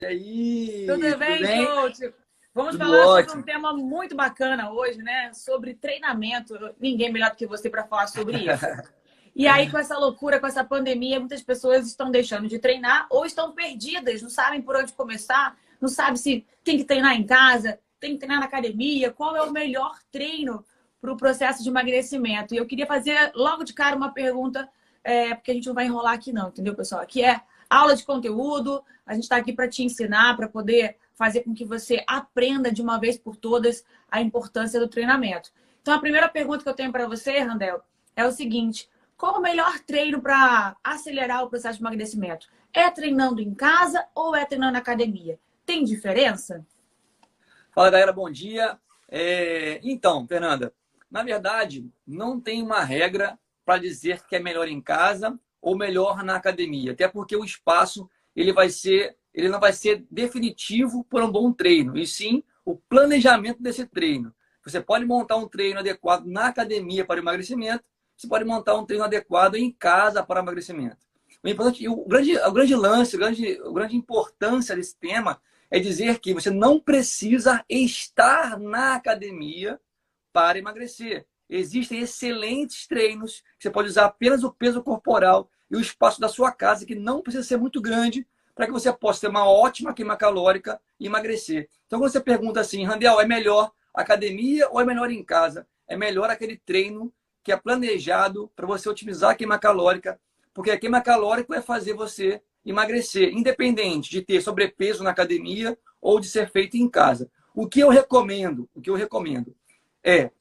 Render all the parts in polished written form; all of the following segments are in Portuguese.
E aí, Tudo tudo bem, bem? coach? Vamos Tudo falar sobre um ótimo. tema muito bacana hoje, né? Sobre treinamento. Ninguém melhor do que você para falar sobre isso. E aí, com essa loucura, com essa pandemia, muitas pessoas estão deixando de treinar ou estão perdidas, não sabem por onde começar, não sabem se tem que treinar em casa, tem que treinar na academia, qual é o melhor treino para o processo de emagrecimento. E eu queria fazer logo de cara uma pergunta, porque a gente não vai enrolar aqui não, entendeu, pessoal? Aqui é aula de conteúdo, a gente está aqui para te ensinar, para poder fazer com que você aprenda de uma vez por todas a importância do treinamento. Então, a primeira pergunta que eu tenho para você, Randel, é o seguinte: qual o melhor treino para acelerar o processo de emagrecimento? É treinando em casa ou é treinando na academia? Tem diferença? Fala, galera, bom dia. Então, Fernanda, na verdade, não tem uma regra para dizer que é melhor em casa ou melhor na academia, até porque o espaço ele não vai ser definitivo por um bom treino, e sim o planejamento desse treino. Você pode montar um treino adequado na academia para o emagrecimento, você pode montar um treino adequado em casa para o emagrecimento. O importante, o grande lance, a grande importância desse tema é dizer que você não precisa estar na academia para emagrecer. Existem excelentes treinos que você pode usar apenas o peso corporal e o espaço da sua casa, que não precisa ser muito grande, para que você possa ter uma ótima queima calórica e emagrecer. Então, quando você pergunta assim, Randel, é melhor academia ou é melhor em casa? É melhor aquele treino que é planejado para você otimizar a queima calórica, porque a queima calórica vai fazer você emagrecer, independente de ter sobrepeso na academia ou de ser feito em casa. O que eu recomendo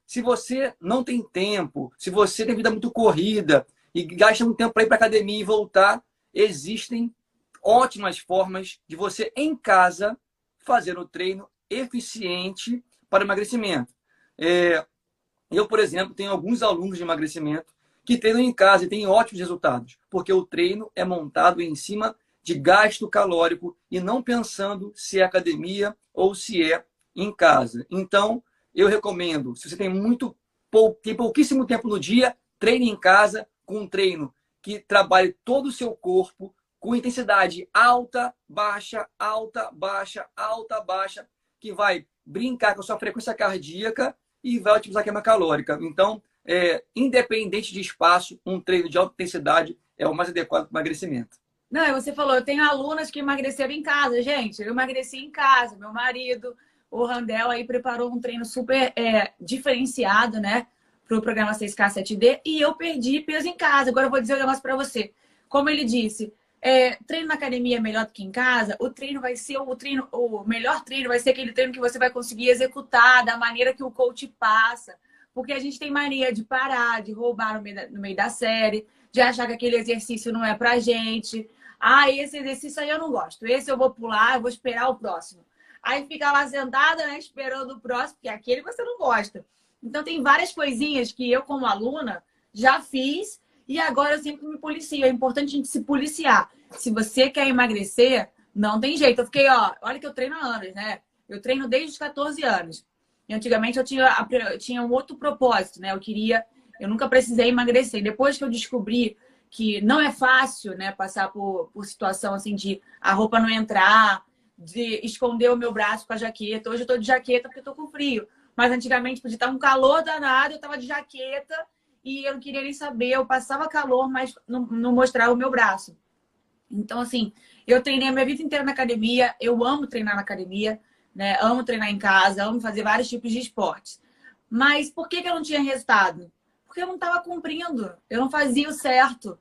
se você não tem tempo, se você tem vida muito corrida e gasta muito tempo para ir para a academia e voltar, existem ótimas formas de você em casa fazer o treino eficiente para emagrecimento. É, eu, por exemplo, tenho alguns alunos de emagrecimento que treinam em casa e têm ótimos resultados, porque o treino é montado em cima de gasto calórico e não pensando se é academia ou se é em casa. Então, eu recomendo, se você tem pouquíssimo tempo no dia, treine em casa com um treino que trabalhe todo o seu corpo com intensidade alta, baixa, alta, baixa, alta, baixa, que vai brincar com a sua frequência cardíaca e vai otimizar a queima calórica. Então, independente de espaço, um treino de alta intensidade é o mais adequado para o emagrecimento. Não, e você falou, eu tenho alunas que emagreceram em casa. Gente, eu emagreci em casa. Meu marido, o Randel, aí preparou um treino super diferenciado, né? Para o programa 6K7D. E eu perdi peso em casa. Agora eu vou dizer um negócio para você. Como ele disse, treino na academia é melhor do que em casa. O treino vai ser o melhor treino vai ser aquele treino que você vai conseguir executar da maneira que o coach passa. Porque a gente tem mania de parar, de roubar no meio da série, de achar que aquele exercício não é pra gente. Ah, esse exercício aí eu não gosto. Esse eu vou pular, eu vou esperar o próximo. Aí fica lá sentada, né, esperando o próximo, porque aquele você não gosta. Então tem várias coisinhas que eu, como aluna, já fiz e agora eu sempre me policio. É importante a gente se policiar. Se você quer emagrecer, não tem jeito. Eu fiquei, olha que eu treino há anos, né? Eu treino desde os 14 anos. E antigamente eu tinha um outro propósito, né? Eu nunca precisei emagrecer. Depois que eu descobri que não é fácil, né, passar por situação assim de a roupa não entrar, de esconder o meu braço com a jaqueta. Hoje eu tô de jaqueta porque eu tô com frio. Mas antigamente podia estar um calor danado, eu tava de jaqueta e eu não queria nem saber. Eu passava calor, mas não mostrava o meu braço. Então, assim, eu treinei a minha vida inteira na academia, eu amo treinar na academia, né? Amo treinar em casa, amo fazer vários tipos de esportes. Mas por que eu não tinha resultado? Porque eu não estava cumprindo, eu não fazia o certo.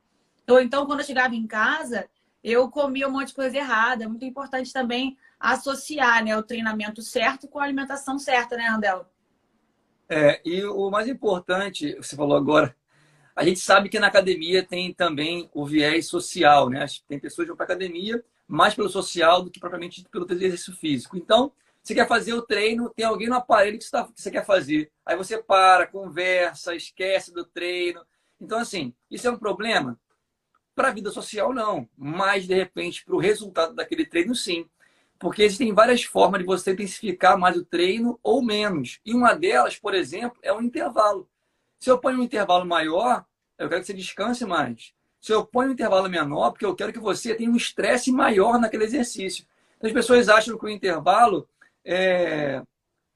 Ou então, quando eu chegava em casa, eu comia um monte de coisa errada. É muito importante também associar, né, o treinamento certo com a alimentação certa, né, Andel? E o mais importante, você falou agora, a gente sabe que na academia tem também o viés social, né? Tem pessoas que vão para academia mais pelo social do que propriamente pelo exercício físico. Então, você quer fazer o treino, tem alguém no aparelho que você quer fazer. Aí você para, conversa, esquece do treino. Então, assim, isso é um problema? Para a vida social, não. Mas, de repente, para o resultado daquele treino, sim. Porque existem várias formas de você intensificar mais o treino ou menos. E uma delas, por exemplo, é o intervalo. Se eu ponho um intervalo maior, eu quero que você descanse mais. Se eu ponho um intervalo menor, porque eu quero que você tenha um estresse maior naquele exercício. As pessoas acham que o intervalo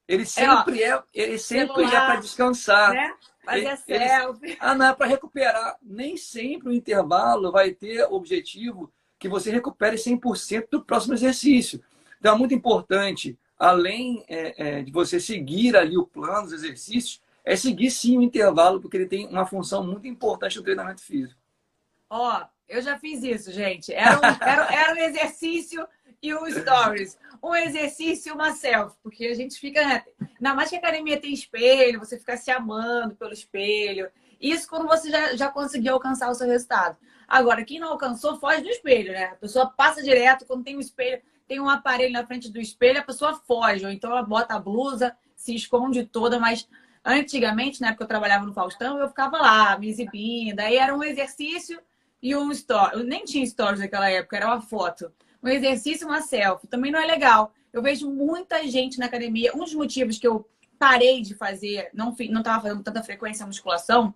ele sempre é para descansar. Né? Fazer Ele, selfie. não é para recuperar. Nem sempre o intervalo vai ter o objetivo que você recupere 100% do próximo exercício. Então, é muito importante, além de você seguir ali o plano dos exercícios, é seguir sim o intervalo, porque ele tem uma função muito importante no treinamento físico. Ó, eu já fiz isso, gente. Era um exercício e um stories. Um exercício e uma selfie. Porque a gente fica... Né? Ainda mais que a academia tem espelho, você fica se amando pelo espelho. Isso quando você já conseguiu alcançar o seu resultado. Agora, quem não alcançou, foge do espelho, né? A pessoa passa direto, quando tem um espelho, tem um aparelho na frente do espelho, a pessoa foge. Ou então ela bota a blusa, se esconde toda, mas... Antigamente, na época que eu trabalhava no Faustão, eu ficava lá, me exibindo. Daí era um exercício e um story. Eu nem tinha stories naquela época, era uma foto. Um exercício e uma selfie. Também não é legal. Eu vejo muita gente na academia. Um dos motivos que eu parei de fazer, não estava fazendo tanta frequência a musculação,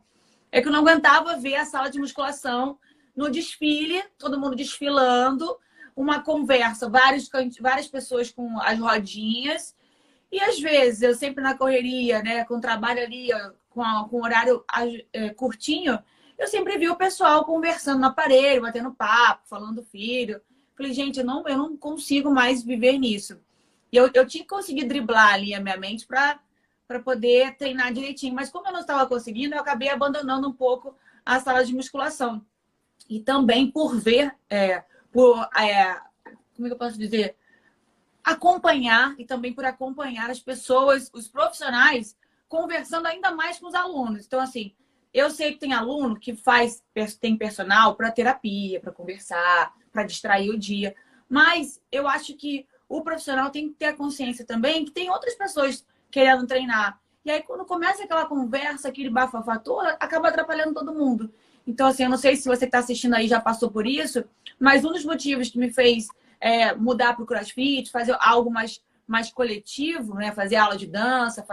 é que eu não aguentava ver a sala de musculação no desfile, todo mundo desfilando, uma conversa, várias pessoas com as rodinhas. E às vezes, eu sempre na correria, né, com o trabalho ali, com horário curtinho, eu sempre vi o pessoal conversando no aparelho, batendo papo, falando do filho. Falei, gente, eu não consigo mais viver nisso. E eu tinha que conseguir driblar ali a minha mente para poder treinar direitinho. Mas como eu não estava conseguindo, eu acabei abandonando um pouco a sala de musculação. E também por ver, como é que eu posso dizer? Acompanhar e também por acompanhar as pessoas, os profissionais, conversando ainda mais com os alunos. Então, assim, eu sei que tem aluno que tem personal para terapia, para conversar, para distrair o dia. Mas eu acho que o profissional tem que ter a consciência também que tem outras pessoas querendo treinar. E aí, quando começa aquela conversa, aquele bafafá todo, acaba atrapalhando todo mundo. Então, assim, eu não sei se você que está assistindo aí já passou por isso, mas um dos motivos que me fez mudar para o CrossFit, fazer algo mais coletivo, né? Fazer aula de dança,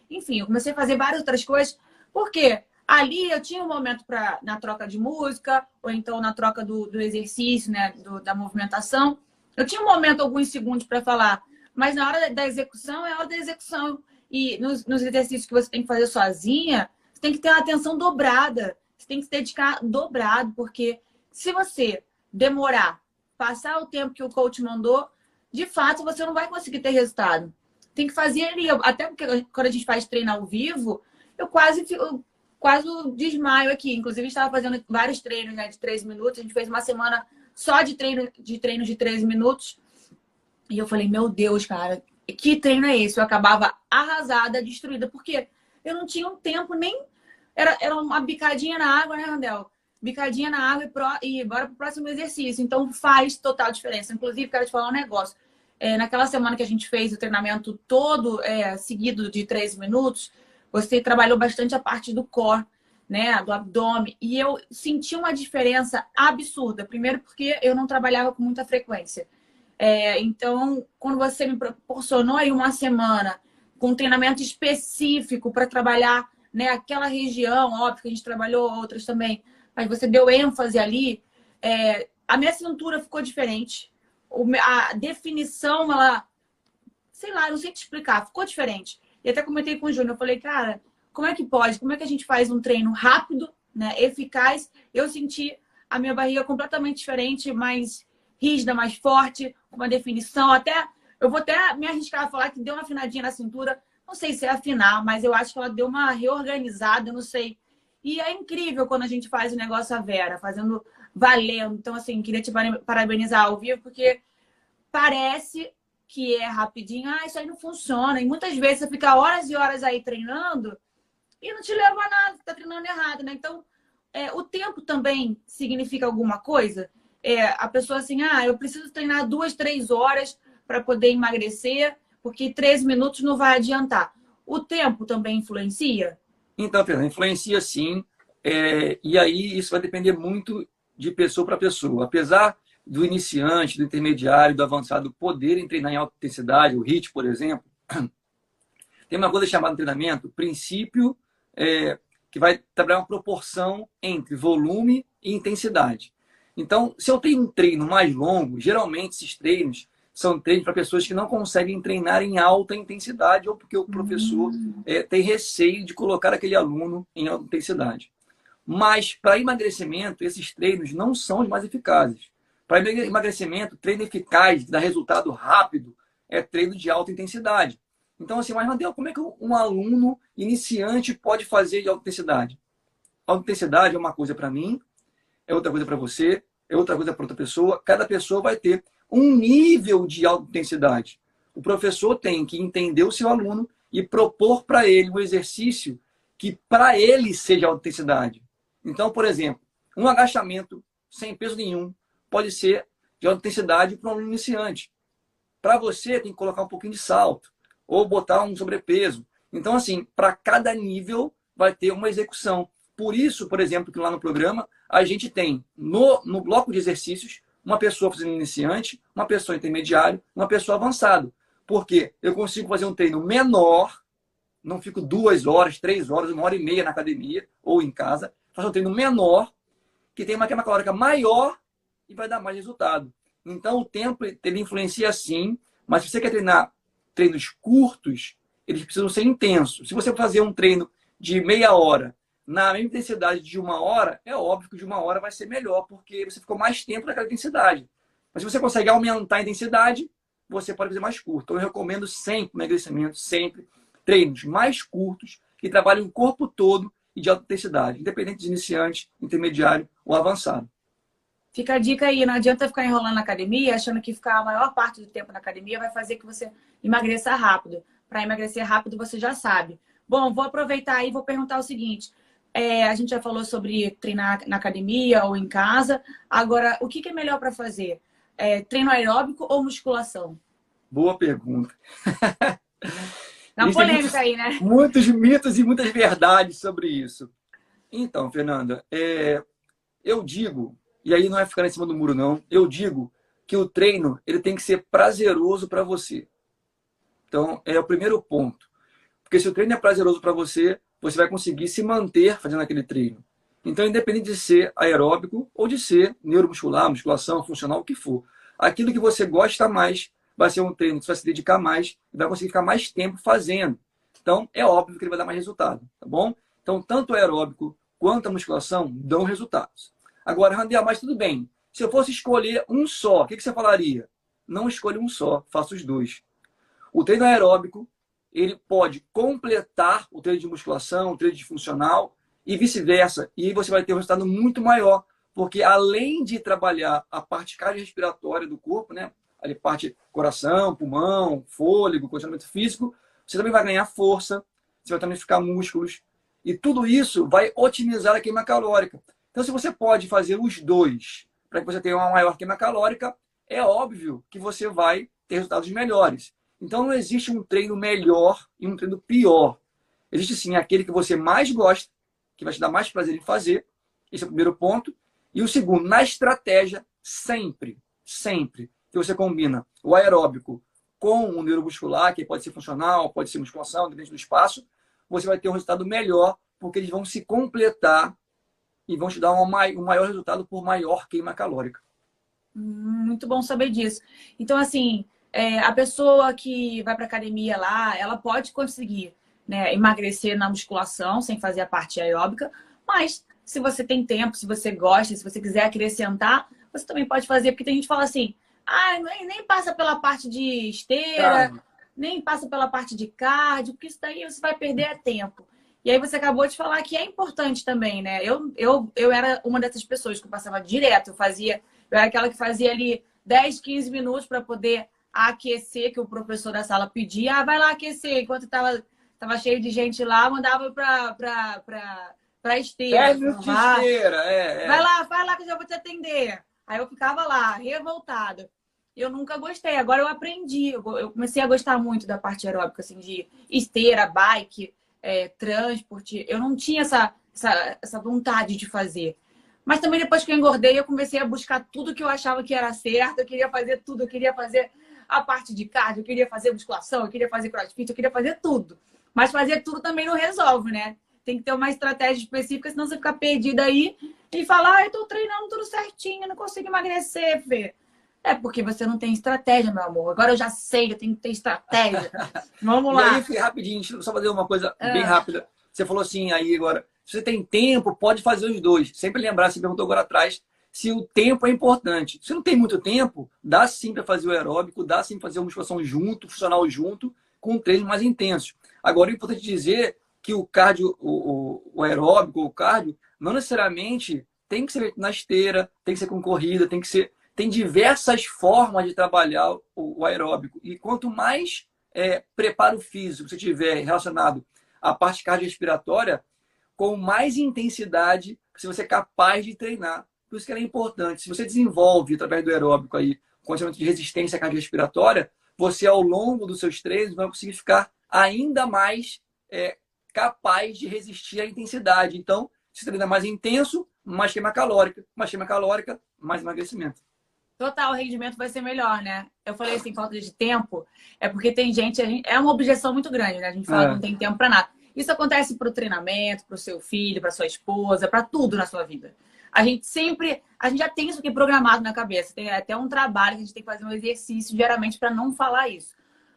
enfim, eu comecei a fazer várias outras coisas, porque ali eu tinha um momento na troca de música, ou então na troca do exercício, né? Da movimentação. Eu tinha um momento, alguns segundos para falar, mas na hora da execução, é a hora da execução. E nos exercícios que você tem que fazer sozinha, você tem que ter uma atenção dobrada. Você tem que se dedicar dobrado, porque se você demorar, passar o tempo que o coach mandou, de fato, você não vai conseguir ter resultado. Tem que fazer ali. Até porque quando a gente faz treino ao vivo, eu quase desmaio aqui. Inclusive, estava fazendo vários treinos, né, de 3 minutos. A gente fez uma semana só de treinos de 3 minutos. E eu falei, meu Deus, cara, que treino é esse? Eu acabava arrasada, destruída, porque eu não tinha um tempo nem... Era uma bicadinha na água, né, Randel? Bicadinha na água e bora pro próximo exercício. Então faz total diferença. Inclusive, quero te falar um negócio. Naquela semana que a gente fez o treinamento todo seguido de 3 minutos, você trabalhou bastante a parte do core, né? Do abdômen. E eu senti uma diferença absurda. Primeiro porque eu não trabalhava com muita frequência. Então, quando você me proporcionou aí uma semana com um treinamento específico para trabalhar, né, aquela região, óbvio que a gente trabalhou outras também, mas você deu ênfase ali, a minha cintura ficou diferente. A definição, sei lá, não sei te explicar, ficou diferente. E até comentei com o Júnior, eu falei, cara, como é que pode? Como é que a gente faz um treino rápido, né, eficaz? Eu senti a minha barriga completamente diferente, mais rígida, mais forte, com uma definição. Eu vou até me arriscar a falar que deu uma afinadinha na cintura. Não sei se é afinar, mas eu acho que ela deu uma reorganizada, não sei. E é incrível quando a gente faz o negócio à vera, fazendo valendo. Então, assim, queria te parabenizar ao vivo, porque parece que é rapidinho. Isso aí não funciona. E muitas vezes você fica horas e horas aí treinando e não te leva a nada, você tá treinando errado, né? Então, o tempo também significa alguma coisa. A pessoa assim, eu preciso treinar 2, 3 horas para poder emagrecer, porque 13 minutos não vai adiantar. O tempo também influencia? Então, Fernanda, influencia sim. E aí isso vai depender muito de pessoa para pessoa. Apesar do iniciante, do intermediário, do avançado poderem treinar em alta intensidade, o HIIT, por exemplo, tem uma coisa chamada no treinamento, princípio, que vai trabalhar uma proporção entre volume e intensidade. Então, se eu tenho um treino mais longo, geralmente esses treinos são treinos para pessoas que não conseguem treinar em alta intensidade ou porque o professor tem receio de colocar aquele aluno em alta intensidade. Mas, para emagrecimento, esses treinos não são os mais eficazes. Para emagrecimento, treino eficaz, que dá resultado rápido, é treino de alta intensidade. Então, assim, mas Randel, como é que um aluno iniciante pode fazer de alta intensidade? Alta intensidade é uma coisa para mim, é outra coisa para você, é outra coisa para outra pessoa. Cada pessoa vai ter um nível de alta intensidade. O professor tem que entender o seu aluno e propor para ele um exercício que para ele seja alta intensidade. Então, por exemplo, um agachamento sem peso nenhum pode ser de alta intensidade para um aluno iniciante. Para você, tem que colocar um pouquinho de salto ou botar um sobrepeso. Então, assim, para cada nível vai ter uma execução. Por isso, por exemplo, que lá no programa, a gente tem no bloco de exercícios uma pessoa fazendo iniciante, uma pessoa intermediário, uma pessoa avançado. Porque eu consigo fazer um treino menor, não fico 2 horas, 3 horas, 1h30 na academia ou em casa, faço um treino menor, que tem uma queima calórica maior e vai dar mais resultado. Então, o tempo ele influencia sim, mas se você quer treinar treinos curtos, eles precisam ser intensos. Se você fazer um treino de meia hora na mesma intensidade de 1 hora, é óbvio que de 1 hora vai ser melhor, porque você ficou mais tempo naquela intensidade. Mas se você consegue aumentar a intensidade, você pode fazer mais curto. Então, eu recomendo sempre emagrecimento, sempre treinos mais curtos, que trabalhem o corpo todo e de alta intensidade, independente de iniciante, intermediário ou avançado. Fica a dica aí, não adianta ficar enrolando na academia, achando que ficar a maior parte do tempo na academia vai fazer que você emagreça rápido. Para emagrecer rápido, você já sabe. Bom, vou aproveitar aí e vou perguntar o seguinte. A gente já falou sobre treinar na academia ou em casa. Agora, o que é melhor para fazer? Treino aeróbico ou musculação? Boa pergunta. Dá uma polêmica aí, né? Muitos mitos e muitas verdades sobre isso. Então, Fernanda, eu digo, e aí não é ficar em cima do muro, não, eu digo que o treino ele tem que ser prazeroso para você. Então, é o primeiro ponto. Porque se o treino é prazeroso para você, você vai conseguir se manter fazendo aquele treino. Então, independente de ser aeróbico ou de ser neuromuscular, musculação, funcional, o que for. Aquilo que você gosta mais vai ser um treino que você vai se dedicar mais e vai conseguir ficar mais tempo fazendo. Então, é óbvio que ele vai dar mais resultado, tá bom? Então, tanto o aeróbico quanto a musculação dão resultados. Agora, Randel, mas tudo bem. Se eu fosse escolher um só, o que você falaria? Não escolha um só, faça os dois. O treino aeróbico, ele pode completar o treino de musculação, o treino de funcional e vice-versa. E aí você vai ter um resultado muito maior, porque além de trabalhar a parte cardiorrespiratória do corpo, né, a parte coração, pulmão, fôlego, condicionamento físico, você também vai ganhar força, você vai tonificar músculos e tudo isso vai otimizar a queima calórica. Então, se você pode fazer os dois para que você tenha uma maior queima calórica, é óbvio que você vai ter resultados melhores. Então, não existe um treino melhor e um treino pior. Existe, sim, aquele que você mais gosta, que vai te dar mais prazer em fazer. Esse é o primeiro ponto. E o segundo, na estratégia, sempre, que você combina o aeróbico com o neuromuscular, que pode ser funcional, pode ser musculação, depende do espaço, você vai ter um resultado melhor, porque eles vão se completar e vão te dar um maior resultado por maior queima calórica. Muito bom saber disso. Então, assim, a pessoa que vai para academia lá, ela pode conseguir, né, emagrecer na musculação sem fazer a parte aeróbica, mas se você tem tempo, se você gosta, se você quiser acrescentar, você também pode fazer, porque tem gente que fala assim, nem passa pela parte de esteira, nem passa pela parte de cardio, porque isso daí você vai perder tempo. E aí você acabou de falar que é importante também, né? Eu era uma dessas pessoas que passava direto, eu era aquela que fazia ali 10, 15 minutos para poder aquecer, que o professor da sala pedia, vai lá aquecer, enquanto tava cheio de gente lá, mandava pra esteira. 10 minutos de esteira, Vai lá que eu já vou te atender. Aí eu ficava lá, revoltada. Eu nunca gostei, agora eu aprendi. Eu comecei a gostar muito da parte aeróbica, assim, de esteira, bike, transporte. Eu não tinha essa vontade de fazer. Mas também depois que eu engordei, eu comecei a buscar tudo que eu achava que era certo. Eu queria fazer tudo, eu queria fazer a parte de cardio, eu queria fazer musculação, eu queria fazer crossfit, eu queria fazer tudo. Mas fazer tudo também não resolve, né? Tem que ter uma estratégia específica, senão você fica perdida aí e falar, eu tô treinando tudo certinho, não consigo emagrecer, Fê. É porque você não tem estratégia, meu amor. Agora eu já sei, eu tenho que ter estratégia. Vamos E lá. aí, Fih, rapidinho, deixa eu só fazer uma coisa bem Ah, rápida. Você falou assim aí agora, se você tem tempo, pode fazer os dois. Sempre lembrar, você perguntou agora atrás, se o tempo é importante. Se não tem muito tempo, dá sim para fazer o aeróbico, dá sim para fazer uma musculação junto, funcional junto, com treinos mais intensos. Agora, é importante dizer que o cardio, o aeróbico, o cardio, não necessariamente tem que ser feito na esteira, tem que ser com corrida, tem que ser. Tem diversas formas de trabalhar o aeróbico. E quanto mais preparo físico você tiver relacionado à parte cardiorrespiratória, com mais intensidade você vai ser capaz de treinar. Por isso que ela é importante. Se você desenvolve, através do aeróbico, aí, condicionamento de resistência cardiorrespiratória, você, ao longo dos seus treinos, vai conseguir ficar ainda mais capaz de resistir à intensidade. Então, se você treina mais intenso, mais queima calórica. Mais queima calórica, mais emagrecimento. total, o rendimento vai ser melhor, né? Eu falei assim, falta de tempo, é porque tem gente, é uma objeção muito grande, né? A gente fala que não tem tempo para nada. Isso acontece para o treinamento, para o seu filho, para sua esposa, para tudo na sua vida. A gente já tem isso aqui programado na cabeça. Tem até um trabalho que a gente tem que fazer um exercício diariamente para não falar isso.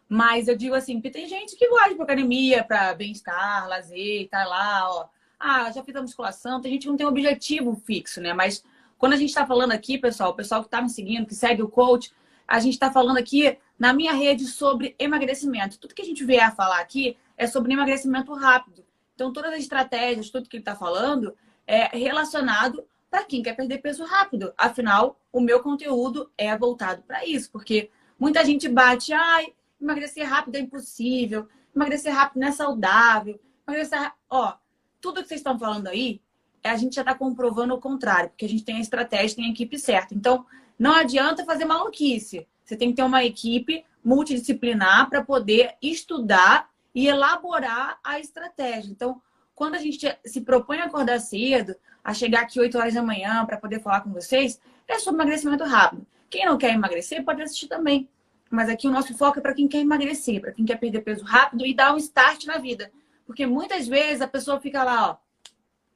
Mas eu digo assim, porque tem gente que gosta de ir pra academia, para bem-estar, lazer, tá lá, ó. Ah, já fiz a musculação. Tem gente que não tem um objetivo fixo, né? Mas quando a gente está falando aqui, pessoal, o pessoal que está me seguindo, que segue o coach, a gente está falando aqui na minha rede sobre emagrecimento. Tudo que a gente vier a falar aqui é sobre emagrecimento rápido. Então, todas as estratégias, tudo que ele está falando é relacionado para quem quer perder peso rápido. Afinal, o meu conteúdo é voltado para isso, porque muita gente bate, ai, emagrecer rápido é impossível, emagrecer rápido não é saudável, emagrecer... Ó, tudo que vocês estão falando aí, a gente já está comprovando o contrário, porque a gente tem a estratégia, tem a equipe certa. Então, não adianta fazer maluquice. Você tem que ter uma equipe multidisciplinar para poder estudar e elaborar a estratégia. Então, quando a gente se propõe a acordar cedo, a chegar aqui 8 horas da manhã para poder falar com vocês, é sobre emagrecimento rápido. Quem não quer emagrecer pode assistir também. Mas aqui o nosso foco é para quem quer emagrecer, para quem quer perder peso rápido e dar um start na vida. Porque muitas vezes a pessoa fica lá, ó,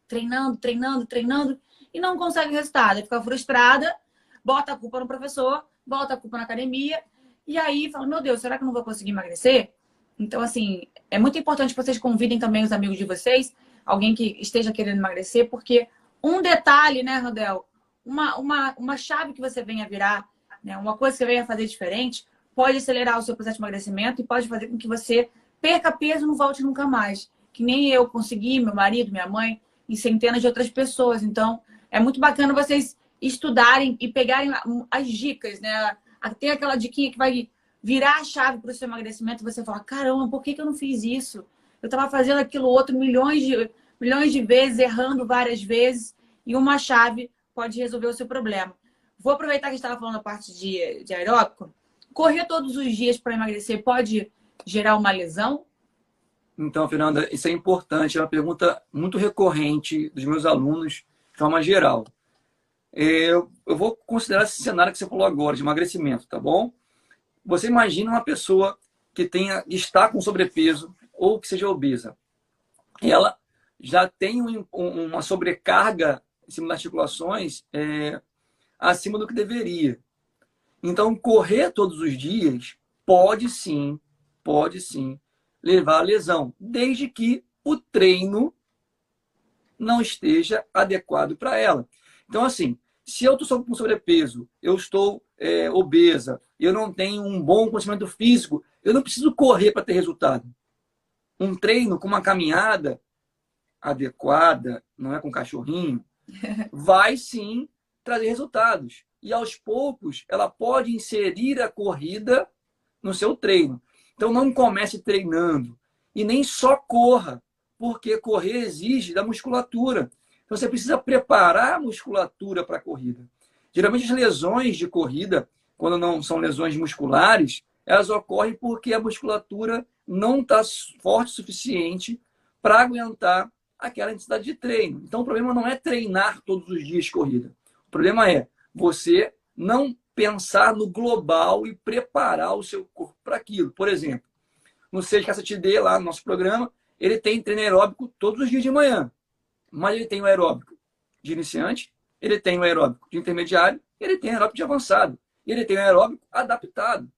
treinando, treinando, treinando e não consegue resultado. Aí fica frustrada, bota a culpa no professor, bota a culpa na academia e aí fala, meu Deus, será que eu não vou conseguir emagrecer? Então, assim, é muito importante que vocês convidem também os amigos de vocês, alguém que esteja querendo emagrecer, porque um detalhe, né, Rodel, uma chave que você venha virar, né, uma coisa que você venha fazer diferente, pode acelerar o seu processo de emagrecimento e pode fazer com que você perca peso e não volte nunca mais. Que nem eu consegui, meu marido, minha mãe, e centenas de outras pessoas. Então, é muito bacana vocês estudarem e pegarem as dicas, né? Tem aquela diquinha que vai virar a chave para o seu emagrecimento e você fala, caramba, por que eu não fiz isso? Eu estava fazendo aquilo outro milhões de vezes, errando várias vezes, e uma chave pode resolver o seu problema. Vou aproveitar que a gente estava falando a parte de aeróbico. Correr todos os dias para emagrecer pode gerar uma lesão? Então, Fernanda, isso é importante, é uma pergunta muito recorrente dos meus alunos, de forma geral. Eu vou considerar esse cenário que você falou agora, de emagrecimento, tá bom? Você imagina uma pessoa que está com sobrepeso ou que seja obesa. Ela já tem uma sobrecarga em cima das articulações acima do que deveria. Então, correr todos os dias pode sim levar a lesão, desde que o treino não esteja adequado para ela. Então, assim, se eu estou com sobrepeso, eu estou obesa, eu não tenho um bom condicionamento físico, eu não preciso correr para ter resultado. Um treino com uma caminhada adequada, não é com cachorrinho, vai sim trazer resultados. E aos poucos, ela pode inserir a corrida no seu treino. Então, não comece treinando e nem só corra, porque correr exige da musculatura. Então, você precisa preparar a musculatura para a corrida. Geralmente, as lesões de corrida, quando não são lesões musculares, elas ocorrem porque a musculatura não está forte o suficiente para aguentar aquela intensidade de treino. Então, o problema não é treinar todos os dias corrida. O problema é você não pensar no global e preparar o seu corpo para aquilo. Por exemplo, no Seja KCTD, lá no nosso programa, ele tem treino aeróbico todos os dias de manhã. Mas ele tem o aeróbico de iniciante, ele tem o aeróbico de intermediário, ele tem o aeróbico de avançado. e ele tem um aeróbico adaptado.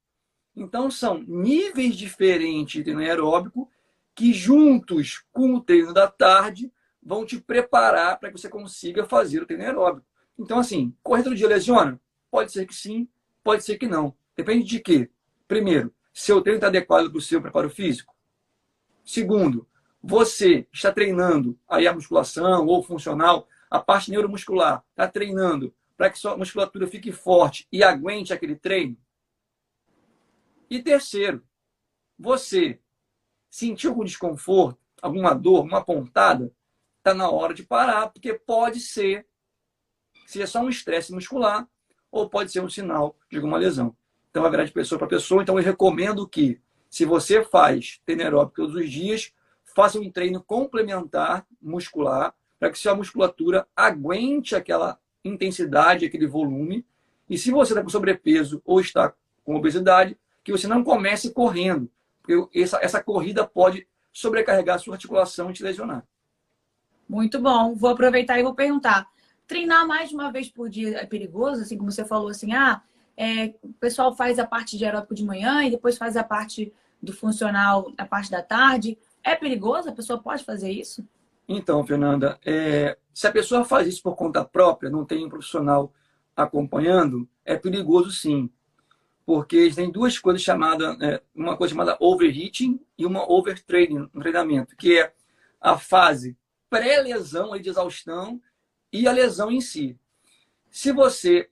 Então, são níveis diferentes de treino aeróbico que, juntos com o treino da tarde, vão te preparar para que você consiga fazer o treino aeróbico. Então, assim, correr todo dia lesiona? Pode ser que sim, pode ser que não. Depende de quê? Primeiro, seu treino está adequado para o seu preparo físico? Segundo, você está treinando aí a musculação ou funcional, a parte neuromuscular, está treinando para que sua musculatura fique forte e aguente aquele treino? E terceiro, você sentiu algum desconforto, alguma dor, uma pontada? Está na hora de parar, porque pode ser que seja só um estresse muscular ou pode ser um sinal de alguma lesão. Então, vai variar de pessoa para pessoa. Então, eu recomendo que, se você faz treino aeróbico todos os dias, faça um treino complementar muscular para que sua musculatura aguente aquela intensidade, aquele volume. E se você está com sobrepeso ou está com obesidade, que você não comece correndo, porque essa corrida pode sobrecarregar a sua articulação e te lesionar. Muito bom. Vou aproveitar e vou perguntar. Treinar mais de uma vez por dia é perigoso? Assim como você falou, assim, o pessoal faz a parte de aeróbico de manhã e depois faz a parte do funcional, a parte da tarde. É perigoso? A pessoa pode fazer isso? Então, Fernanda, se a pessoa faz isso por conta própria, não tem um profissional acompanhando, é perigoso sim. Porque tem duas coisas chamadas, uma coisa chamada overheating e uma overtraining no treinamento, que é a fase pré-lesão de exaustão e a lesão em si. Se você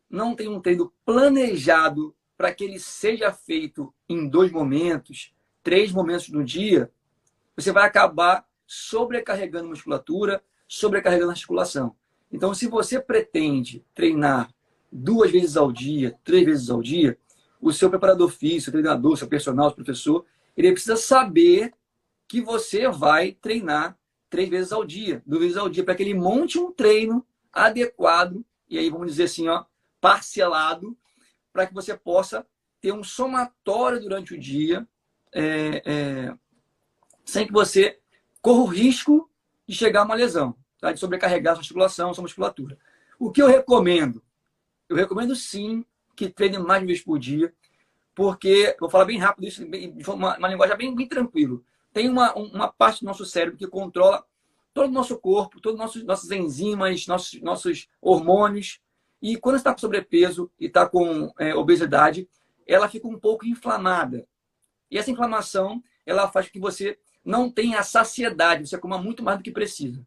não tem um treino planejado para que ele seja feito em 2 momentos, 3 momentos no dia, você vai acabar sobrecarregando a musculatura, sobrecarregando a articulação. Então, se você pretende treinar 2 vezes ao dia, 3 vezes ao dia, o seu preparador físico, o treinador, seu personal, o professor, ele precisa saber que você vai treinar 3 vezes ao dia, 2 vezes ao dia, para que ele monte um treino adequado, e aí vamos dizer assim, parcelado, para que você possa ter um somatório durante o dia, sem que você corra o risco de chegar a uma lesão, tá? De sobrecarregar a sua articulação, a sua musculatura. O que eu recomendo? Eu recomendo sim que treine mais de vez por dia, porque, vou falar bem rápido isso, de uma linguagem bem tranquilo. Tem uma parte do nosso cérebro que controla todo o nosso corpo, todas as nossas enzimas, nossos hormônios. E quando você está com sobrepeso e está com obesidade, ela fica um pouco inflamada. E essa inflamação, ela faz com que você não tenha a saciedade, você coma muito mais do que precisa.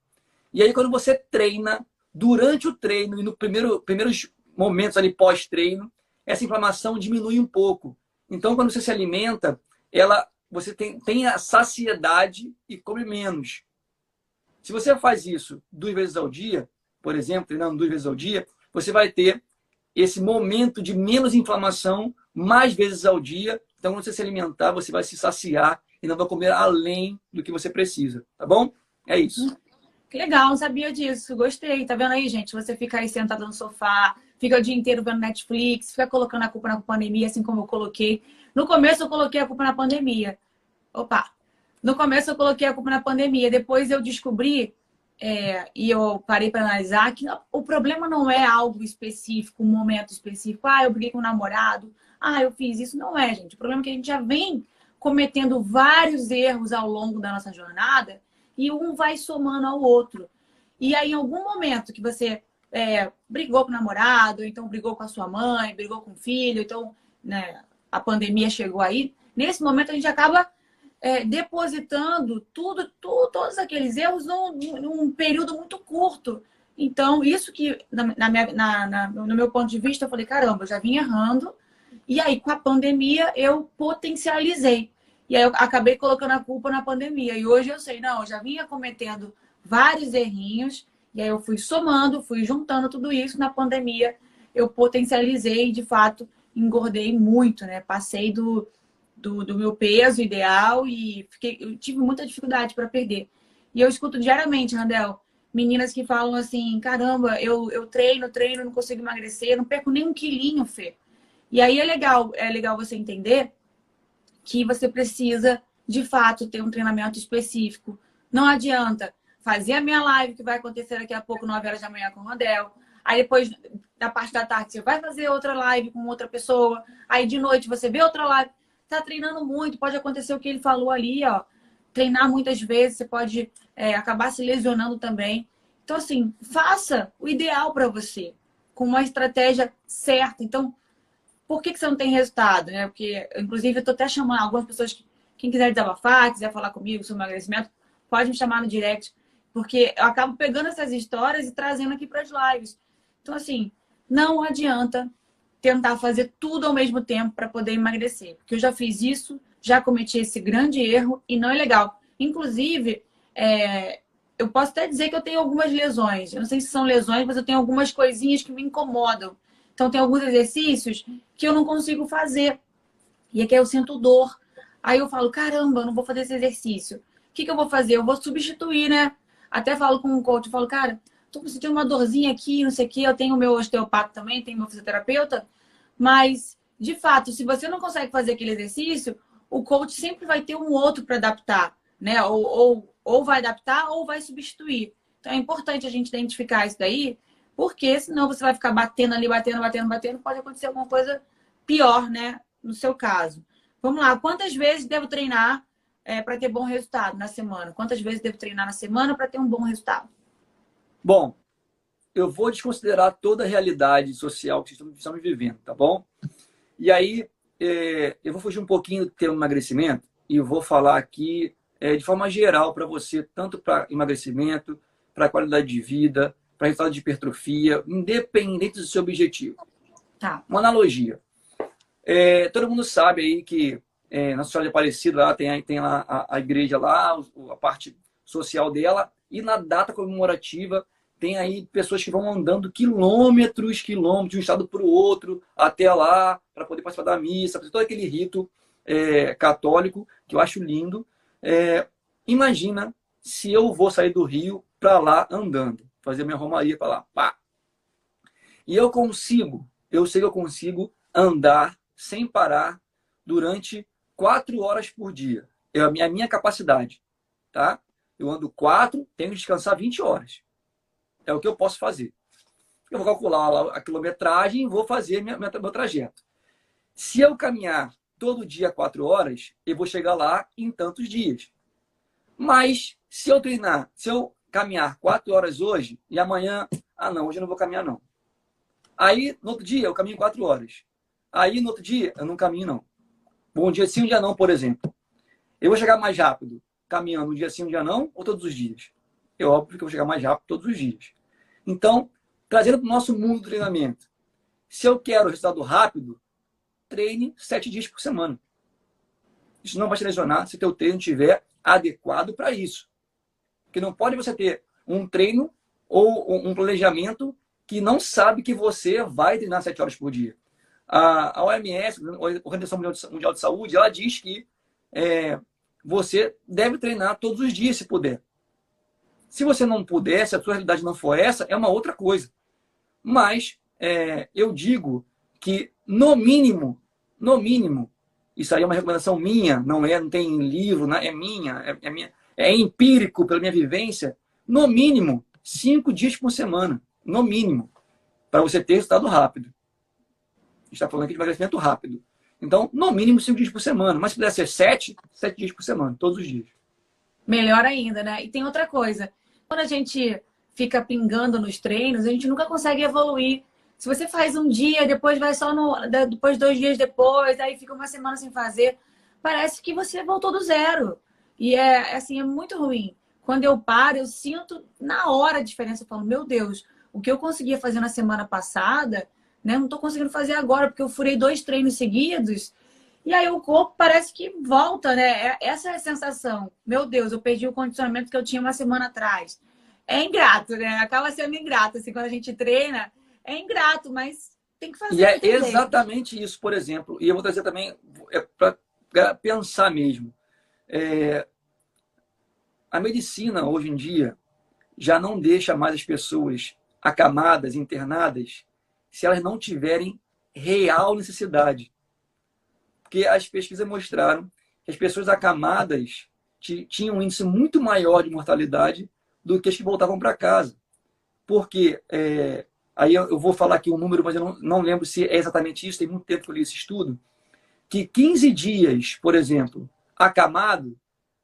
E aí, quando você treina, durante o treino e nos primeiros momentos ali pós-treino, essa inflamação diminui um pouco. Então, quando você se alimenta, você tem a saciedade e come menos. Se você faz isso 2 vezes ao dia, por exemplo, treinando 2 vezes ao dia, você vai ter esse momento de menos inflamação mais vezes ao dia. Então, quando você se alimentar, você vai se saciar e não vai comer além do que você precisa. Tá bom? É isso. Que legal, não sabia disso. Gostei. Tá vendo aí, gente? Você fica aí sentado no sofá, fica o dia inteiro vendo Netflix, fica colocando a culpa na pandemia, assim como eu coloquei. No começo eu coloquei a culpa na pandemia. No começo eu coloquei a culpa na pandemia. Depois eu descobri, e eu parei para analisar, que o problema não é algo específico, um momento específico. Eu briguei com o namorado. Eu fiz isso. Não é, gente. O problema é que a gente já vem cometendo vários erros ao longo da nossa jornada e um vai somando ao outro. E aí, em algum momento que você brigou com o namorado, então brigou com a sua mãe, brigou com o filho, então né, a pandemia chegou aí, nesse momento a gente acaba depositando todos aqueles erros num período muito curto. Então, isso que, no meu ponto de vista, eu falei, caramba, eu já vim errando, e aí, com a pandemia, eu potencializei. E aí, eu acabei colocando a culpa na pandemia. E hoje eu sei, não, eu já vinha cometendo vários errinhos, e aí eu fui somando, fui juntando tudo isso. Na pandemia, eu potencializei e, de fato, engordei muito, né? Passei do meu peso ideal e eu tive muita dificuldade para perder. E eu escuto diariamente, Randel, meninas que falam assim, caramba, eu treino, não consigo emagrecer, não perco nem 1 quilinho, Fê. E aí é legal você entender que você precisa, de fato, ter um treinamento específico. Não adianta fazer a minha live, que vai acontecer daqui a pouco, 9 horas da manhã com o Randel. Aí depois, da parte da tarde, você vai fazer outra live com outra pessoa. Aí de noite você vê outra live. Tá treinando muito, pode acontecer o que ele falou ali, ó. Treinar muitas vezes, você pode acabar se lesionando também. Então, assim, faça o ideal para você, com uma estratégia certa. Então, por que você não tem resultado, né? Porque, inclusive, eu tô até chamando algumas pessoas, quem quiser desabafar, quiser falar comigo sobre emagrecimento, pode me chamar no direct, porque eu acabo pegando essas histórias e trazendo aqui para as lives. Então, assim, não adianta tentar fazer tudo ao mesmo tempo para poder emagrecer, porque eu já fiz isso, já cometi esse grande erro e não é legal. Inclusive, eu posso até dizer que eu tenho algumas lesões. Eu não sei se são lesões, mas eu tenho algumas coisinhas que me incomodam. Então, tem alguns exercícios que eu não consigo fazer. E é que eu sinto dor. Aí eu falo, caramba, eu não vou fazer esse exercício. O que eu vou fazer? Eu vou substituir, né? Até falo com um coach, eu falo, cara, tô sentindo uma dorzinha aqui, não sei o quê. Eu tenho o meu osteopata também, tenho meu fisioterapeuta. Mas, de fato, se você não consegue fazer aquele exercício, o coach sempre vai ter um outro para adaptar, né? Ou vai adaptar ou vai substituir. Então é importante a gente identificar isso daí, porque senão você vai ficar batendo ali, batendo, pode acontecer alguma coisa pior, né? No seu caso. Vamos lá, quantas vezes devo treinar para ter bom resultado na semana? Quantas vezes devo treinar na semana para ter um bom resultado? Bom, eu vou desconsiderar toda a realidade social que vocês estão vivendo, tá bom? E aí, eu vou fugir um pouquinho do termo emagrecimento e eu vou falar aqui de forma geral para você, tanto para emagrecimento, para qualidade de vida, para resultado de hipertrofia, independente do seu objetivo. Tá. Uma analogia. Todo mundo sabe aí que na Sociedade Aparecida lá tem lá a igreja lá, a parte social dela, e na data comemorativa tem aí pessoas que vão andando quilômetros de um estado para o outro, até lá, para poder participar da missa, fazer todo aquele rito católico, que eu acho lindo. Imagina se eu vou sair do Rio para lá andando, fazer minha romaria para lá. Pá. E eu sei que eu consigo andar sem parar durante 4 horas por dia. É a minha capacidade, tá? Eu ando 4, tenho que descansar 20 horas. É o que eu posso fazer. Eu vou calcular a quilometragem e vou fazer meu trajeto. Se eu caminhar todo dia 4 horas, eu vou chegar lá em tantos dias. Mas se eu caminhar 4 horas hoje e amanhã, não, hoje eu não vou caminhar não. Aí, no outro dia, eu caminho 4 horas. Aí, no outro dia, eu não caminho não. Bom, um dia sim, um dia não, por exemplo. Eu vou chegar mais rápido caminhando um dia sim, um dia não, ou todos os dias? É óbvio que eu vou chegar mais rápido todos os dias. Então, trazendo para o nosso mundo do treinamento. Se eu quero resultado rápido, treine 7 dias por semana. Isso não vai te lesionar se o teu treino estiver adequado para isso. Porque não pode você ter um treino ou um planejamento que não sabe que você vai treinar 7 horas por dia. A OMS, a Organização Mundial de Saúde, ela diz que você deve treinar todos os dias, se puder. Se você não puder, se a sua realidade não for essa, é uma outra coisa. Mas eu digo que, no mínimo, isso aí é uma recomendação minha, não tem livro, é minha, é empírico pela minha vivência, no mínimo 5 dias por semana, no mínimo, para você ter resultado rápido. A gente está falando aqui de emagrecimento rápido. Então, no mínimo 5 dias por semana, mas se puder ser 7 dias por semana, todos os dias. Melhor ainda, né? E tem outra coisa. Quando a gente fica pingando nos treinos, a gente nunca consegue evoluir. Se você faz um dia, depois vai só depois 2 dias depois, aí fica uma semana sem fazer, parece que você voltou do zero. E é muito ruim. Quando eu paro, eu sinto na hora a diferença. Eu falo, meu Deus, o que eu conseguia fazer na semana passada, né? Não estou conseguindo fazer agora, porque eu furei 2 treinos seguidos. E aí o corpo parece que volta, né? Essa é a sensação. Meu Deus, eu perdi o condicionamento que eu tinha uma semana atrás. É ingrato, né? Acaba sendo ingrato. Assim, quando a gente treina, é ingrato, mas tem que fazer. E é exatamente isso, por exemplo. E eu vou trazer também para pensar mesmo. A medicina, hoje em dia, já não deixa mais as pessoas acamadas, internadas, se elas não tiverem real necessidade. Porque as pesquisas mostraram que as pessoas acamadas tinham um índice muito maior de mortalidade do que as que voltavam para casa. Porque aí eu vou falar aqui um número, mas eu não lembro se é exatamente isso, tem muito tempo que eu li esse estudo, que 15 dias, por exemplo, acamado,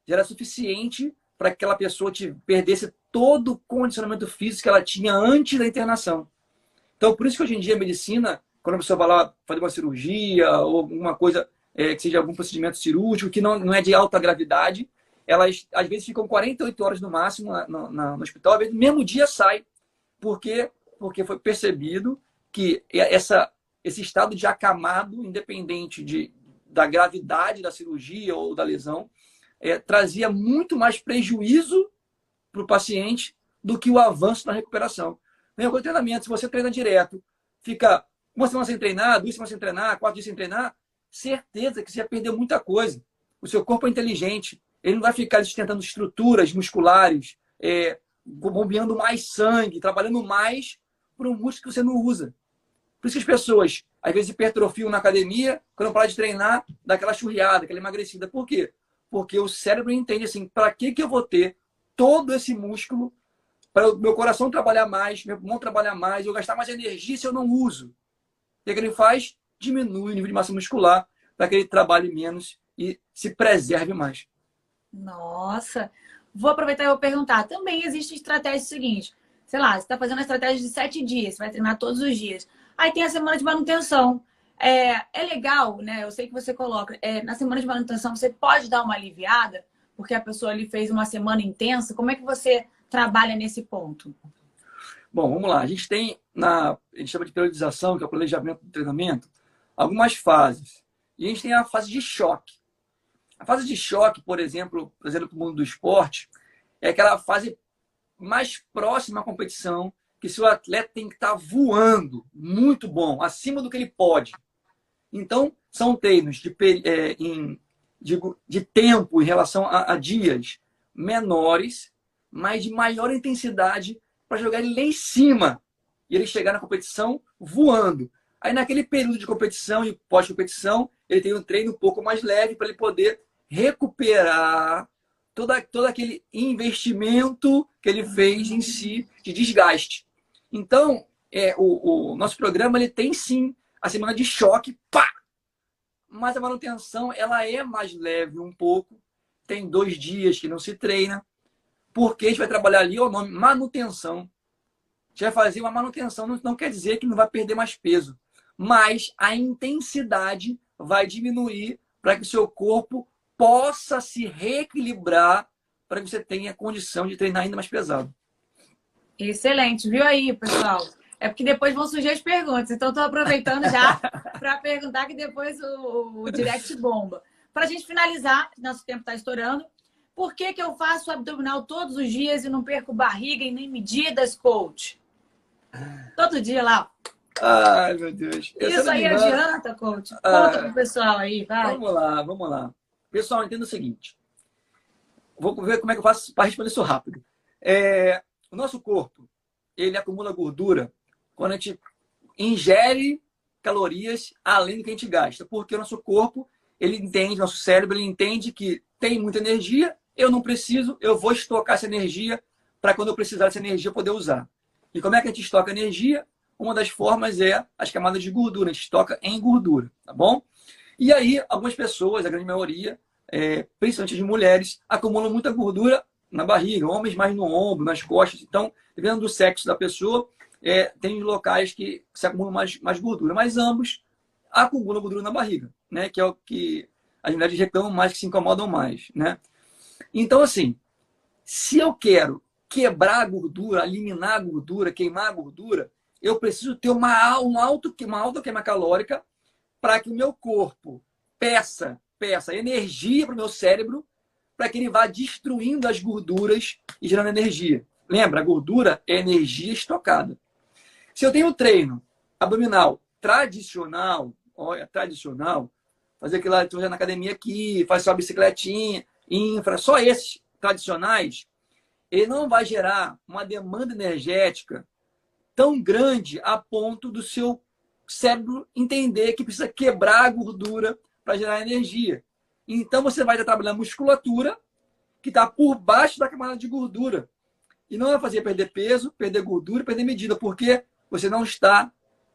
já era suficiente para que aquela pessoa perdesse todo o condicionamento físico que ela tinha antes da internação. Então, por isso que hoje em dia a medicina, quando a pessoa vai lá fazer uma cirurgia ou alguma coisa que seja algum procedimento cirúrgico, que não é de alta gravidade, elas às vezes ficam 48 horas no máximo no hospital, às vezes no mesmo dia sai. Por quê? Porque foi percebido que esse estado de acamado, independente da gravidade da cirurgia ou da lesão, trazia muito mais prejuízo para o paciente do que o avanço na recuperação. Mesmo com o treinamento, se você treina direto, fica uma semana sem treinar, 2 semanas sem treinar, 4 dias sem treinar, certeza que você vai perder muita coisa. O seu corpo é inteligente, ele não vai ficar sustentando estruturas musculares, bombeando mais sangue, trabalhando mais por um músculo que você não usa. Por isso que as pessoas, às vezes, hipertrofiam na academia, quando parar de treinar, dá aquela churriada, aquela emagrecida. Por quê? Porque o cérebro entende assim, para que eu vou ter todo esse músculo para o meu coração trabalhar mais, meu pulmão trabalhar mais, eu gastar mais energia se eu não uso. O que ele faz? Diminui o nível de massa muscular para que ele trabalhe menos e se preserve mais. Nossa! Vou aproveitar e vou perguntar. Também existe estratégia seguinte. Sei lá, você está fazendo a estratégia de 7 dias, você vai treinar todos os dias. Aí tem a semana de manutenção. É legal, né? Eu sei que você coloca. Na semana de manutenção, você pode dar uma aliviada, porque a pessoa ali fez uma semana intensa. Como é que você trabalha nesse ponto? Bom, vamos lá. A gente tem, a gente chama de periodização, que é o planejamento do treinamento, algumas fases. E a gente tem a fase de choque. A fase de choque, por exemplo, trazendo para o mundo do esporte, é aquela fase mais próxima à competição, que se o atleta tem que estar voando, muito bom, acima do que ele pode. Então, são treinos de tempo em relação a dias menores, mas de maior intensidade para jogar ele lá em cima e ele chegar na competição voando. Aí, naquele período de competição e pós-competição, ele tem um treino um pouco mais leve para ele poder recuperar todo aquele investimento que ele fez em si de desgaste. Então, o nosso programa ele tem sim a semana de choque, pá! Mas a manutenção ela é mais leve um pouco. Tem 2 dias que não se treina, porque a gente vai trabalhar ali o nome manutenção. A gente vai fazer uma manutenção, não quer dizer que não vai perder mais peso, mas a intensidade vai diminuir para que o seu corpo possa se reequilibrar para que você tenha condição de treinar ainda mais pesado. Excelente, viu aí, pessoal? É porque depois vão surgir as perguntas, então estou aproveitando já para perguntar que depois o direct bomba. Para a gente finalizar, nosso tempo está estourando. Por que eu faço abdominal todos os dias e não perco barriga e nem medidas, coach? Todo dia lá. Ai, meu Deus. Isso aí adianta, coach? Conta pro pessoal aí, vai. Vamos lá. Pessoal, entenda o seguinte. Vou ver como é que eu faço para responder isso rápido. O nosso corpo, ele acumula gordura quando a gente ingere calorias além do que a gente gasta. Porque o nosso corpo, ele entende, nosso cérebro, ele entende que tem muita energia, eu não preciso, eu vou estocar essa energia para quando eu precisar dessa energia eu poder usar. E como é que a gente estoca energia? Uma das formas é as camadas de gordura. A gente estoca em gordura, tá bom? E aí, algumas pessoas, a grande maioria, principalmente as mulheres, acumulam muita gordura na barriga, homens mais no ombro, nas costas. Então, dependendo do sexo da pessoa, tem locais que se acumulam mais gordura. Mas ambos acumulam gordura na barriga, né? Que é o que as mulheres reclamam mais, que se incomodam mais, né? Então, assim, se eu quero quebrar a gordura, eliminar a gordura, queimar a gordura, eu preciso ter uma alta queima calórica para que o meu corpo peça energia para o meu cérebro para que ele vá destruindo as gorduras e gerando energia. Lembra, a gordura é energia estocada. Se eu tenho um treino abdominal tradicional, fazer aquilo lá na academia aqui, faz só bicicletinha, só esses tradicionais, ele não vai gerar uma demanda energética tão grande a ponto do seu cérebro entender que precisa quebrar a gordura para gerar energia. Então, você vai estar trabalhando a musculatura que está por baixo da camada de gordura. E não vai fazer perder peso, perder gordura, perder medida. Por quê? você não está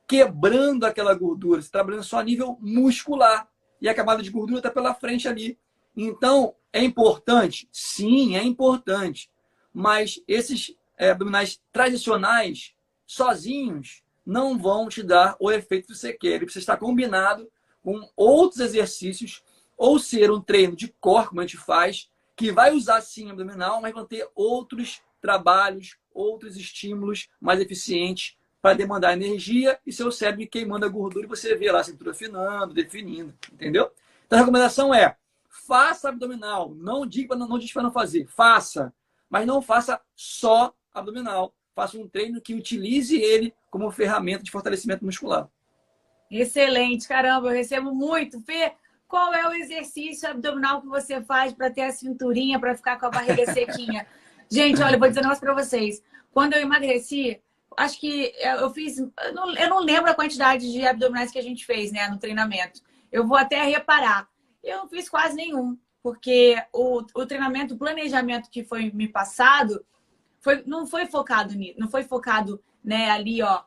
quebrando aquela gordura, você está trabalhando só a nível muscular. E a camada de gordura está pela frente ali. Então, é importante? Sim, é importante. Mas esses abdominais tradicionais, sozinhos, não vão te dar o efeito que você quer. Ele precisa estar combinado com outros exercícios, ou ser um treino de core, como a gente faz, que vai usar sim abdominal, mas vão ter outros trabalhos, outros estímulos mais eficientes para demandar energia e seu cérebro queimando a gordura e você vê lá a cintura afinando, definindo, entendeu? Então a recomendação é: faça abdominal, não diz para não fazer, faça, mas não faça só abdominal. Faça um treino que utilize ele como ferramenta de fortalecimento muscular. Excelente, caramba, eu recebo muito. Fê, qual é o exercício abdominal que você faz para ter a cinturinha, para ficar com a barriga sequinha? Gente, olha, eu vou dizer um negócio para vocês. Quando eu emagreci, acho que eu fiz... Eu não lembro a quantidade de abdominais que a gente fez, né, no treinamento. Eu vou até reparar. Eu não fiz quase nenhum, porque o treinamento, o planejamento que foi me passado, não foi focado nisso, não foi focado, né, ali, ó.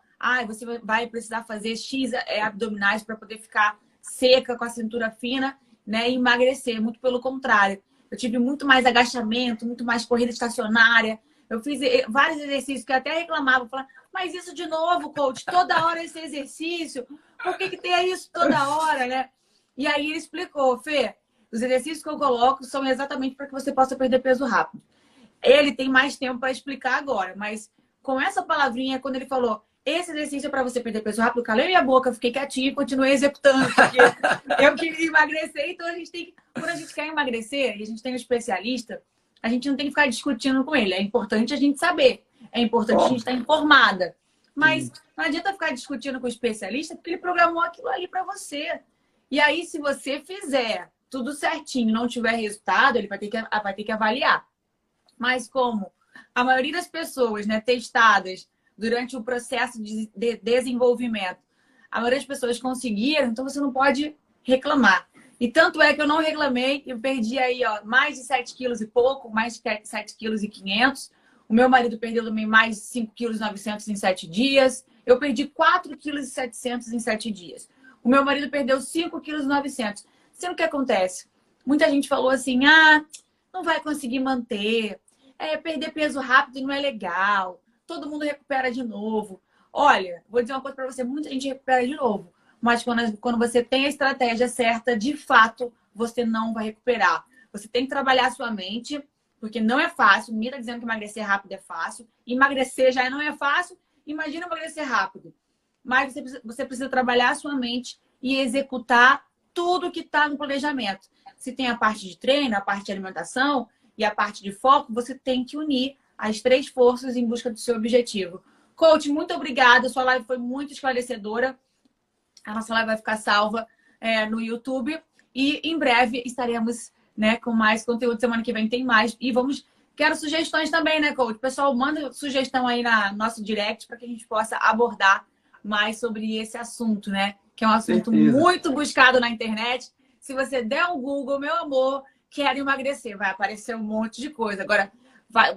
Você vai precisar fazer X abdominais para poder ficar seca, com a cintura fina, né, e emagrecer. Muito pelo contrário. Eu tive muito mais agachamento, muito mais corrida estacionária. Eu fiz vários exercícios que eu até reclamava, falava, mas isso de novo, coach, toda hora esse exercício, por que tem isso toda hora, né? E aí ele explicou: Fê, os exercícios que eu coloco são exatamente para que você possa perder peso rápido. Ele tem mais tempo para explicar agora, mas com essa palavrinha, quando ele falou, esse exercício é para você perder peso rápido, eu calei minha boca, fiquei quietinha e continuei executando, porque eu queria emagrecer. Então, quando a gente quer emagrecer e a gente tem um especialista, a gente não tem que ficar discutindo com ele. É importante a gente saber, é importante a gente estar informada. Mas não adianta ficar discutindo com o especialista, porque ele programou aquilo ali para você. E aí, se você fizer tudo certinho e não tiver resultado, ele vai ter que avaliar. Mas como a maioria das pessoas, né, testadas durante o processo de desenvolvimento, a maioria das pessoas conseguiram, então você não pode reclamar. E tanto é que eu não reclamei, eu perdi aí, ó, mais de 7 quilos e pouco, mais de 7 quilos e 500. O meu marido perdeu também mais de 5 quilos e 900 em 7 dias. Eu perdi 4 quilos e 700 em 7 dias. O meu marido perdeu 5 quilos e 900. Sendo que acontece? Muita gente falou assim, não vai conseguir manter. Perder peso rápido não é legal. Todo mundo recupera de novo. Olha, vou dizer uma coisa para você, muita gente recupera de novo. Mas quando você tem a estratégia certa, de fato, você não vai recuperar. Você tem que trabalhar a sua mente, porque não é fácil. Ninguém está dizendo que emagrecer rápido é fácil. Emagrecer já não é fácil. Imagina emagrecer rápido. Mas você precisa trabalhar a sua mente e executar tudo que está no planejamento. Se tem a parte de treino, a parte de alimentação e a parte de foco, você tem que unir as 3 forças em busca do seu objetivo. Coach, muito obrigada. Sua live foi muito esclarecedora. A nossa live vai ficar salva no YouTube. E em breve estaremos, né, com mais conteúdo. Semana que vem tem mais. E quero sugestões também, né, Coach? Pessoal, manda sugestão aí no nosso direct para que a gente possa abordar mais sobre esse assunto, né? Que é um assunto muito buscado na internet. Se você der um Google, meu amor, quero emagrecer, vai aparecer um monte de coisa. Agora,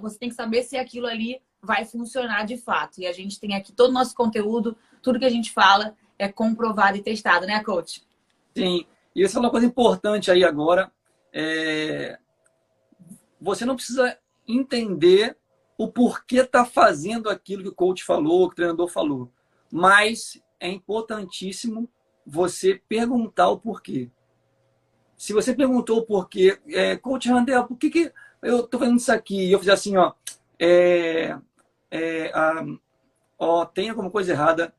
você tem que saber se aquilo ali vai funcionar de fato. E a gente tem aqui todo o nosso conteúdo, tudo que a gente fala é comprovado e testado, né, Coach? Sim. E isso é uma coisa importante aí agora. Você não precisa entender o porquê está fazendo aquilo que o coach falou, que o treinador falou. Mas é importantíssimo você perguntar o porquê. Se você perguntou o porquê, coach Randel, por que eu estou fazendo isso aqui? E eu fizer assim, tem alguma coisa errada.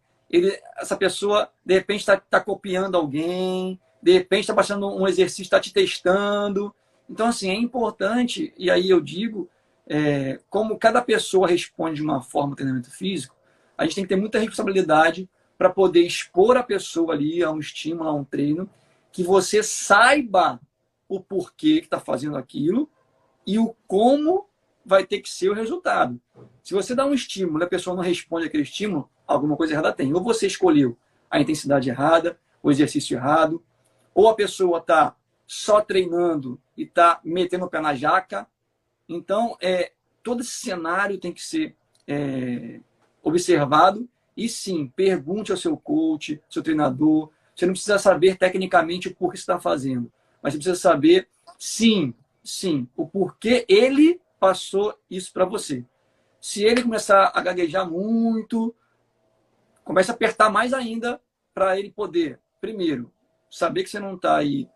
Essa pessoa, de repente, está copiando alguém, de repente está baixando um exercício, está te testando. Então, assim, é importante, e aí eu digo, como cada pessoa responde de uma forma ao treinamento físico, a gente tem que ter muita responsabilidade para poder expor a pessoa ali a um estímulo, a um treino, que você saiba o porquê que está fazendo aquilo e o como vai ter que ser o resultado. Se você dá um estímulo e a pessoa não responde àquele estímulo, alguma coisa errada tem. Ou você escolheu a intensidade errada, o exercício errado, ou a pessoa está só treinando e está metendo o pé na jaca. Então, todo esse cenário tem que ser observado E sim, pergunte ao seu coach, seu treinador. Você não precisa saber tecnicamente o porquê você está fazendo, mas você precisa saber, sim, o porquê ele passou isso para você. Se ele começar a gaguejar muito, comece a apertar mais ainda para ele poder, primeiro, saber que você não está aí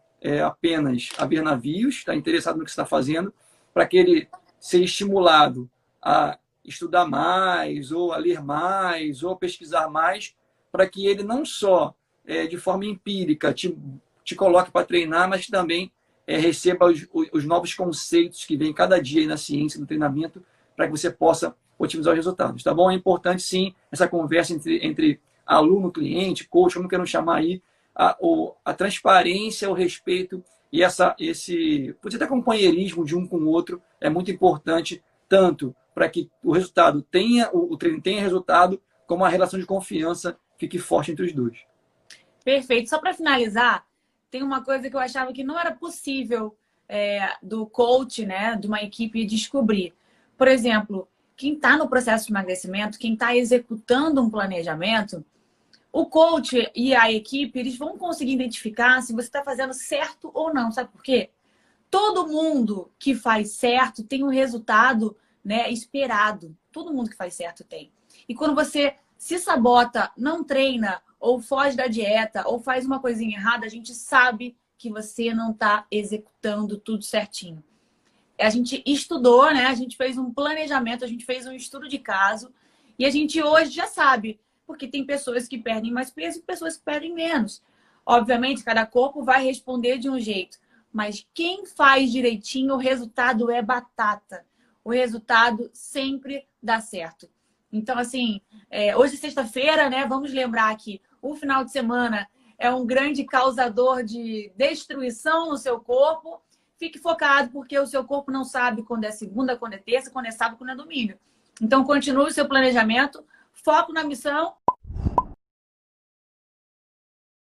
apenas a ver navios, está interessado no que você está fazendo, para que ele seja estimulado a estudar mais, ou a ler mais, ou a pesquisar mais, para que ele não só de forma empírica te coloque para treinar, mas que também receba os novos conceitos que vêm cada dia aí na ciência, no treinamento, para que você possa otimizar os resultados, tá bom? É importante, sim, essa conversa entre aluno, cliente, coach, como queiram chamar aí, a transparência, o respeito e esse até companheirismo de um com o outro é muito importante, tanto para que o resultado o treino tenha resultado, como a relação de confiança fique forte entre os dois. Perfeito. Só para finalizar, tem uma coisa que eu achava que não era possível do coach, né, de uma equipe descobrir. Por exemplo, quem está no processo de emagrecimento, quem está executando um planejamento, o coach e a equipe, eles vão conseguir identificar se você está fazendo certo ou não. Sabe por quê? Todo mundo que faz certo tem um resultado, né, esperado. Todo mundo que faz certo tem. E quando você se sabota, não treina, ou foge da dieta, ou faz uma coisinha errada, a gente sabe que você não está executando tudo certinho. A gente estudou, né? A gente fez um planejamento, a gente fez um estudo de caso, e a gente hoje já sabe, porque tem pessoas que perdem mais peso e pessoas que perdem menos. Obviamente, cada corpo vai responder de um jeito, mas quem faz direitinho, o resultado é batata. O resultado sempre dá certo. Então, assim, hoje é sexta-feira, né? Vamos lembrar que o final de semana é um grande causador de destruição no seu corpo. Fique focado, porque o seu corpo não sabe quando é segunda, quando é terça, quando é sábado, quando é domingo. Então, continue o seu planejamento, foco na missão